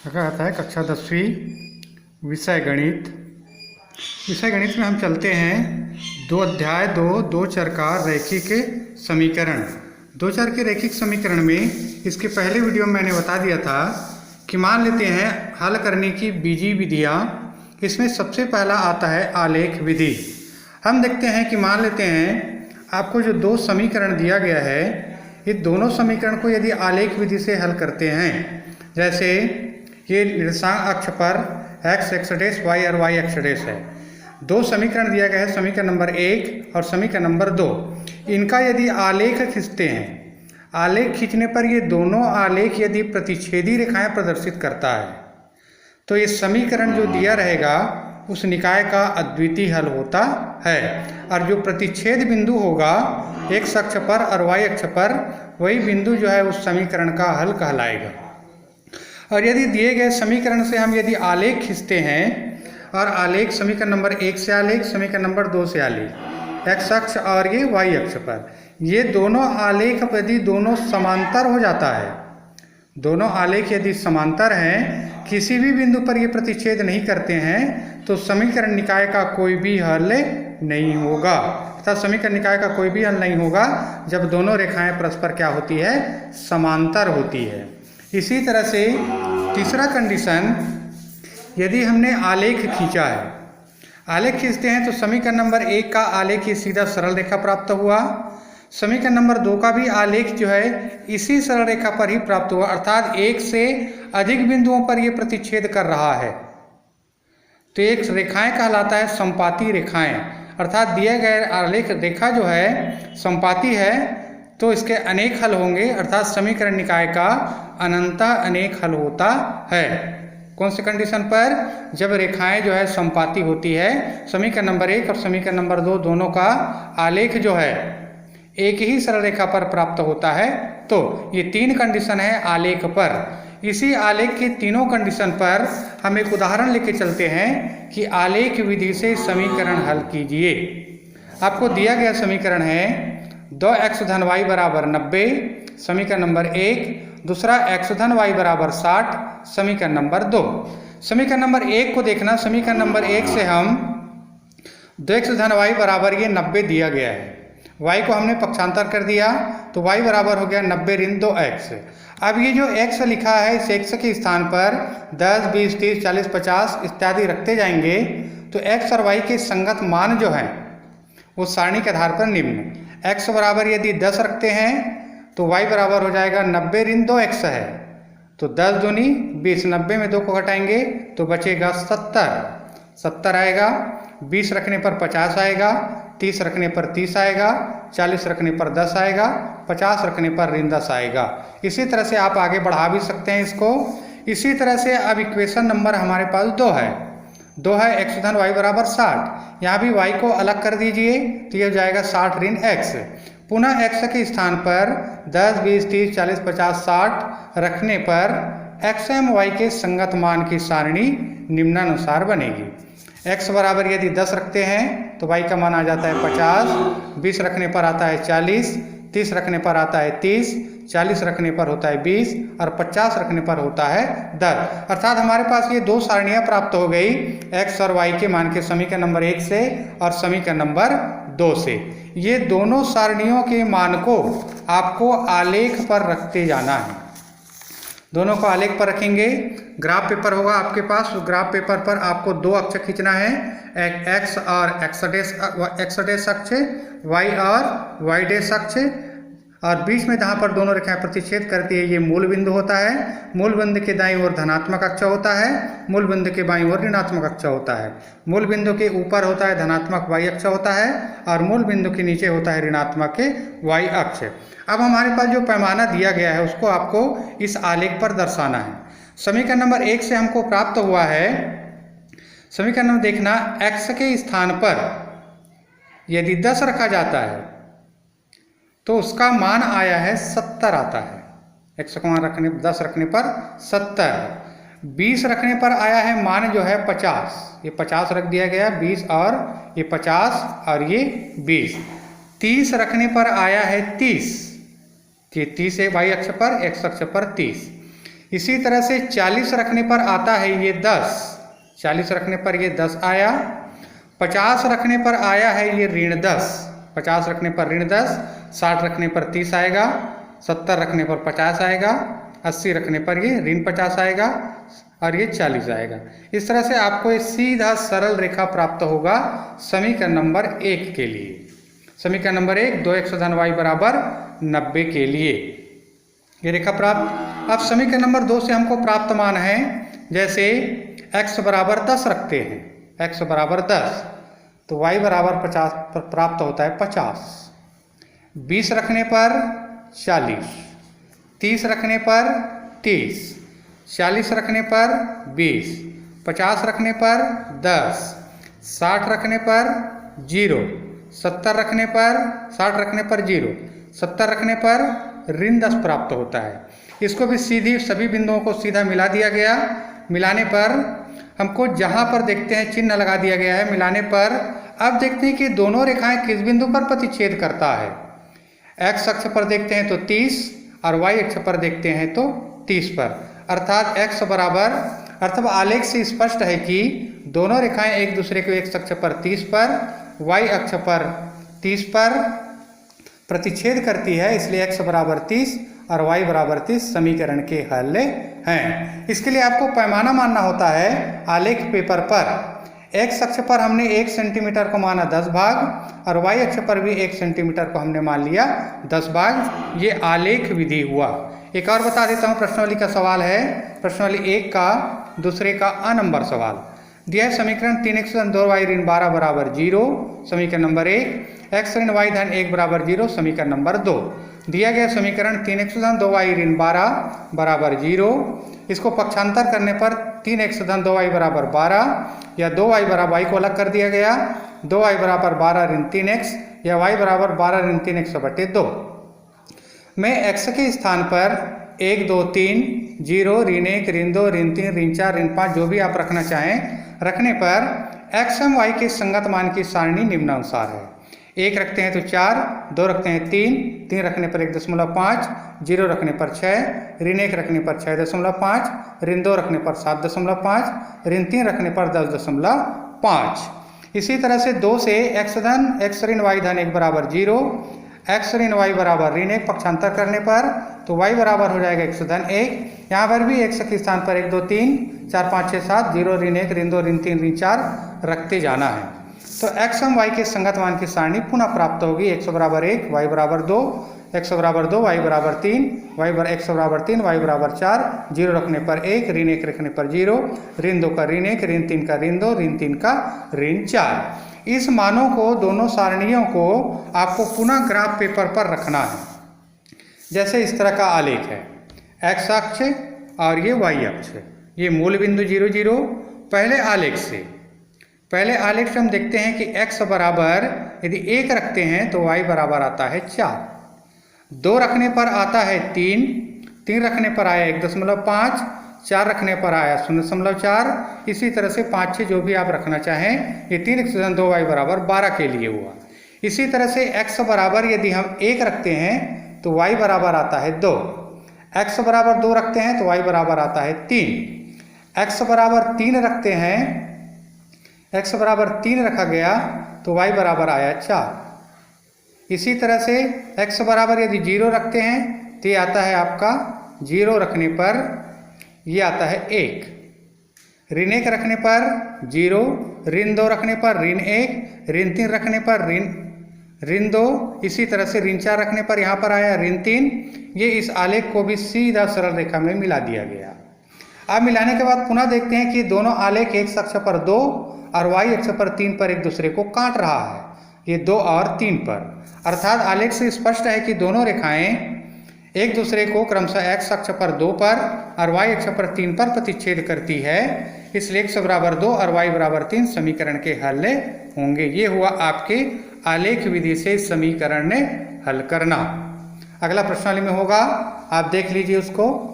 लगा आता है कक्षा 10वीं विषय गणित। विषय गणित में हम चलते हैं अध्याय दो चर का रैखिक समीकरण। दो चर के रैखिक समीकरण में इसके पहले वीडियो में मैंने बता दिया था कि मान लेते हैं हल करने की बीजी विधियाँ। इसमें सबसे पहला आता है आलेख विधि। हम देखते हैं कि मान लेते हैं आपको जो दो समीकरण दिया गया है, ये दोनों समीकरण को यदि आलेख विधि से हल करते हैं, जैसे ये निर्देशांक अक्ष पर x डैश y और y एक्स डैश है। दो समीकरण दिया गया है, समीकरण नंबर 1 और समीकरण नंबर 2। इनका यदि आलेख खींचते हैं, आलेख खींचने पर ये दोनों आलेख यदि प्रतिच्छेदी रेखाएं प्रदर्शित करता है तो ये समीकरण जो दिया रहेगा उस निकाय का अद्वितीय हल होता है। और जो प्रतिच्छेद बिंदु होगा x अक्ष पर और y अक्ष पर, वही बिंदु जो है उस समीकरण का हल कहलाएगा। और यदि दिए गए समीकरण से हम यदि आलेख खींचते हैं, और आलेख समीकरण नंबर 1 से आलेख, समीकरण नंबर 2 से आलेख, x अक्ष और ये y अक्ष पर, ये दोनों आलेख यदि दोनों समांतर हो जाता है, दोनों आलेख यदि समांतर हैं, किसी भी बिंदु पर ये प्रतिच्छेद नहीं करते हैं, तो समीकरण निकाय का कोई भी हल नहीं होगा। अर्थात समीकरण निकाय का कोई भी हल नहीं होगा जब दोनों रेखाएं परस्पर क्या होती है, समांतर होती है। इसी तरह से तीसरा कंडीशन, यदि हमने आलेख खींचा है, आलेख खींचते हैं तो समीकरण नंबर 1 का आलेख ये सीधा सरल रेखा प्राप्त हुआ, समीकरण नंबर 2 का भी आलेख जो है इसी सरल रेखा पर ही प्राप्त हुआ। अर्थात एक से अधिक बिंदुओं पर ये प्रतिच्छेद कर रहा है, तो एक रेखाएं कहलाता है संपाती रेखाएं। अर्थात दिए गए आलेख रेखा जो है संपाती है तो इसके अनेक हल होंगे, अर्थात समीकरण निकाय का अनंता अनेक हल होता है। कौन से कंडीशन पर? जब रेखाएं जो है संपाती होती है। समीकरण नंबर 1 और समीकरण नंबर 2 दोनों का आलेख जो है एक ही सरल रेखा पर प्राप्त होता है। तो ये 3 कंडीशन है आलेख पर। इसी आलेख के तीनों कंडीशन पर हम एक उदाहरण लेके चलते हैं कि आलेख विधि से समीकरण हल कीजिए। आपको दिया गया समीकरण है 2x धन y बराबर 90, समीकरण नंबर 1। दूसरा x धन y बराबर 60, समीकरण नंबर 2। समीकरण नंबर 1 को देखना, समीकरण नंबर 1 से हम 2x धन y बराबर ये 90 दिया गया है, y को हमने पक्षांतर कर दिया तो y बराबर हो गया 90 ऋण 2x। अब ये जो x लिखा है, इस x के स्थान पर 10, 20, 30, 40, 50 इत्यादि रखते जाएंगे, तो x और y के संगत मान जो हैं वो सारणी के आधार पर निम्न। x बराबर यदि 10 रखते हैं तो y बराबर हो जाएगा 90 ऋण 2x है, तो 10 दूनी 20, 90 में 2 को घटाएंगे तो बचेगा 70 आएगा। 20 रखने पर 50 आएगा, 30 रखने पर 30 आएगा, 40 रखने पर 10 आएगा, 50 रखने पर ऋण 10 आएगा। इसी तरह से आप आगे बढ़ा भी सकते हैं इसको। इसी तरह से अब इक्वेशन नंबर हमारे पास 2 है x धन y बराबर 60। यहाँ भी y को अलग कर दीजिए तो यह हो जाएगा 60 ऋण x। पुनः x के स्थान पर 10, 20, 30, 40, 50, 60 रखने पर x एवं y के संगत मान की सारणी निम्नानुसार बनेगी। x बराबर यदि 10 रखते हैं तो y का मान आ जाता है 50, 20 रखने पर आता है 40, 30 रखने पर आता है 30, 40 रखने पर होता है 20 और 50 रखने पर होता है 10। अर्थात हमारे पास ये 2 सारणियाँ प्राप्त हो गई x और y के मान के समीकरण नंबर 1 से और समीकरण नंबर 2 से। ये दोनों सारणियों के मान को आपको आलेख पर रखते जाना है। दोनों को आलेख पर रखेंगे, ग्राफ पेपर होगा आपके पास, उस ग्राफ पेपर पर आपको 2 अक्ष खींचना है, एक x और x डैश अक्ष, y और y डैश अक्ष, और बीच में जहाँ पर दोनों रेखाएं प्रतिच्छेद करती है ये मूल बिंदु होता है। मूल बिंदु के दाईं ओर धनात्मक अक्ष होता है, मूल बिंदु के बाईं ओर ऋणात्मक अक्ष होता है। मूल बिंदु के ऊपर होता है धनात्मक y अक्ष होता है और मूल बिंदु के नीचे होता है ऋणात्मक y अक्ष। अब हमारे पास जो पैमाना दिया गया है उसको आपको इस आलेख पर दर्शाना है। समीकरण नंबर 1 से हमको प्राप्त हुआ है, समीकरण नंबर देखना, x के स्थान पर यदि 10 रखा जाता है तो उसका मान आया है 70 आता है। x का मान 10 रखने पर 70। 20 रखने पर आया है मान जो है 50, ये 50 रख दिया गया, 20 और ये 50 और ये 20। 30 रखने पर आया है 30, ये 30 है y अक्ष पर, x अक्ष पर 30। इसी तरह से 40 रखने पर आता है ये 10, 40 रखने पर ये 10 आया। 50 रखने पर आया है ये ऋण 10, 50 रखने पर ऋण 10। 60 रखने पर 30 आएगा। 70 रखने पर 50 आएगा। 80 रखने पर ये ऋण 50 आएगा और ये 40 आएगा। इस तरह से आपको एक सीधा सरल रेखा प्राप्त होगा समीकरण नंबर 1 के लिए। समीकरण नंबर 1 2x धन y बराबर 90 के लिए ये रेखा प्राप्त। अब समीकरण नंबर 2 से हमको प्राप्त मान है, जैसे x बराबर 10 रखते हैं, x बराबर 10 तो y बराबर 50 प्राप्त होता है 50। 20 रखने पर 40, 30 रखने पर 30, 40 रखने पर 20, 50 रखने पर 10, 60 रखने पर 0, 70 रखने पर 60 रखने पर 0, 70 रखने पर ऋण 10 प्राप्त होता है। इसको भी सीधी सभी बिंदुओं को सीधा मिला दिया गया। मिलाने पर हमको जहां पर देखते हैं चिन्ह लगा दिया गया है, मिलाने पर अब देखते हैं कि दोनों रेखाएं किस बिंदु पर प्रतिच्छेद करता है। x अक्ष पर देखते हैं तो 30 और y अक्ष पर देखते हैं तो 30 पर, अर्थात x बराबर, अर्थात आलेख से स्पष्ट है कि दोनों रेखाएं एक दूसरे को x अक्ष पर 30 पर, y अक्ष पर 30 पर प्रतिच्छेद करती है, इसलिए x बराबर 30 और y बराबर 30 समीकरण के हल हैं। इसके लिए आपको पैमाना मानना होता है आलेख पेपर पर। x अक्ष पर हमने 1 सेंटीमीटर को माना 10 भाग और y अक्ष पर भी 1 सेंटीमीटर को हमने मान लिया 10 भाग। ये आलेख विधि हुआ। एक और बता देता हूँ, प्रश्नावली का सवाल है, प्रश्नावली 1 का दूसरे का अ नंबर सवाल दिया है। समीकरण 3x धन 2y ऋण 12 बराबर 0, समीकरण नंबर 1। x ऋण y धन 1 बराबर 0, समीकरण नंबर 2। दिया गया समीकरण 3x धन 2y ऋण 12 बराबर 0, इसको पक्षांतर करने पर 3x धन 2y बराबर 12 या 2y बराबर, y को अलग कर दिया गया, 2y बराबर 12 ऋण 3x या y बराबर 12 ऋण 3x बटे 2 में x के स्थान पर 1 2 3 0 ऋण 1 ऋण 2 ऋण 3 ऋण 4 ऋण 5 जो भी आप रखना चाहें रखने पर x एवं y के संगत मान की सारणी निम्नानुसार है। 1 रखते हैं तो 4, 2 रखते हैं 3, 3 रखने पर 1.5, 0 रखने पर 6, ऋण 1 रखने पर 6.5, ऋण 2 रखने पर 7.5, ऋण 3 रखने पर 10.5। इसी तरह से 2 से x ऋण y धन 1 बराबर 0, x ऋण y बराबर ऋण 1 पक्षांतर करने पर तो y बराबर हो जाएगा x धन 1। यहाँ पर भी x के स्थान पर 1 2 3 4 5 6 7 0 ऋण 1 ऋण 2 ऋण 3 ऋण 4 रखते जाना है। तो x एवं y के संगत मान की सारणी पुनः प्राप्त होगी। x बराबर 1 y बराबर 2, x बराबर 2 y बराबर 3, x बराबर 3 y बराबर 4, 0 रखने पर 1 ऋण 1 रखने पर 0, ऋण 2 का ऋण 1 ऋण 3 का ऋण 2 ऋण 3 का ऋण 4। इस मानों को, दोनों सारणियों को आपको पुनः ग्राफ पेपर पर रखना है। जैसे इस तरह का आलेख है, x अक्ष और ये y अक्ष, ये मूल बिंदु 0 0। पहले आलेख से हम देखते हैं कि x बराबर यदि 1 रखते हैं तो y बराबर आता है 4, 2 रखने पर आता है 3, 3 रखने पर आया 1.5, 4 रखने पर आया 0.4। इसी तरह से 5 6 जो भी आप रखना चाहें, ये 3x धन 2y बराबर 12 के लिए हुआ। इसी तरह से x बराबर यदि हम 1 रखते हैं तो y बराबर आता है 2, x बराबर 2 रखते हैं तो y बराबर आता है 3, x बराबर 3 रखते हैं, x बराबर 3 रखा गया तो y बराबर आया 4। इसी तरह से x बराबर यदि 0 रखते हैं तो ये आता है आपका 0 रखने पर ये आता है 1, ऋण 1 रखने पर 0, ऋण 2 रखने पर ऋण 1, ऋण 3 रखने पर ऋण 2, इसी तरह से ऋण 4 रखने पर यहाँ पर आया ऋण 3। ये इस आलेख को भी सीधा सरल रेखा में मिला दिया गया। अब मिलाने के बाद पुनः देखते हैं कि दोनों आलेख x अक्ष पर 2 और y अक्ष पर 3 पर एक दूसरे को काट रहा है, ये 2 और 3 पर, अर्थात आलेख से स्पष्ट है कि दोनों रेखाएं एक दूसरे को क्रमशः x अक्ष पर 2 पर और y अक्ष पर 3 पर प्रतिच्छेद करती है। इसलिए x बराबर 2 और y बराबर 3 समीकरण के हल होंगे। ये हुआ आपके आलेख विधि से समीकरण हल करना। अगला प्रश्नावली में होगा, आप देख लीजिए उसको।